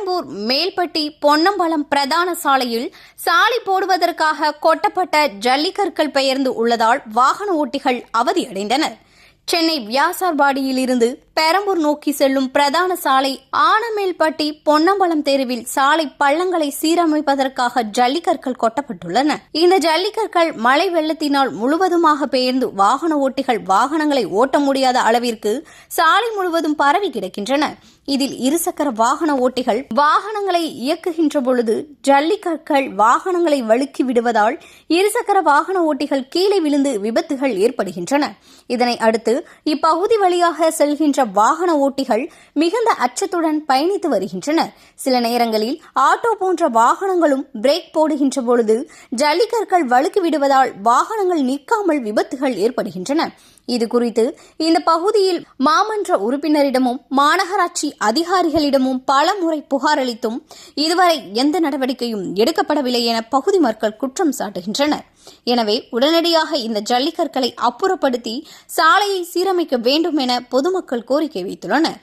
பெரம்பூர் மேல்பட்டி பொன்னம்பலம் பிரதான சாலையில் சாலை போடுவதற்காக கொட்டப்பட்ட ஜல்லிக்கற்கள் பெயர்ந்து உள்ளதால் வாகன ஓட்டிகள் அவதியடைந்தனர். சென்னை வியாசார்பாடியில் இருந்து பெரம்பூர் நோக்கி செல்லும் பிரதான சாலை ஆனமேல்பட்டி பொன்னம்பலம் தெருவில் சாலை பள்ளங்களை சீரமைப்பதற்காக ஜல்லிக்கற்கள் கொட்டப்பட்டுள்ளன. இந்த ஜல்லிக்கற்கள் மழை வெள்ளத்தினால் முழுவதுமாக பெயர்ந்து வாகன ஓட்டிகள் வாகனங்களை ஓட்ட முடியாத அளவிற்கு சாலை முழுவதும் பரவி கிடக்கின்றன. இதில் இருசக்கர வாகன ஓட்டிகள் வாகனங்களை இயக்குகின்ற பொழுது ஜல்லிக்கற்கள் வாகனங்களை வழுக்கி விடுவதால் இருசக்கர வாகன ஓட்டிகள் கீழே விழுந்து விபத்துகள் ஏற்படுகின்றன. இதனை அடுத்து இப்பகுதி வழியாக செல்கின்ற வாகன ஓட்டிகள் மிகுந்த அச்சத்துடன் பயணித்து வருகின்றனர். சில நேரங்களில் ஆட்டோ போன்ற வாகனங்களும் பிரேக் போடுகின்ற பொழுது ஜல்லிக்கற்கள் வழுக்கி விடுவதால் வாகனங்கள் நிற்காமல் விபத்துகள் ஏற்படுகின்றன. இதுகுறித்து இந்த பகுதியில் மாமன்ற உறுப்பினரிடமும் மாநகராட்சி அதிகாரிகளிடமும் பல முறை புகார் அளித்தும் இதுவரை எந்த நடவடிக்கையும் எடுக்கப்படவில்லை என பகுதி மக்கள் குற்றம் சாட்டுகின்றனர். எனவே உடனடியாக இந்த ஜல்லிக்கற்களை அப்புறப்படுத்தி சாலையை சீரமைக்க வேண்டும் என பொதுமக்கள் கோரிக்கை வைத்துள்ளனர்.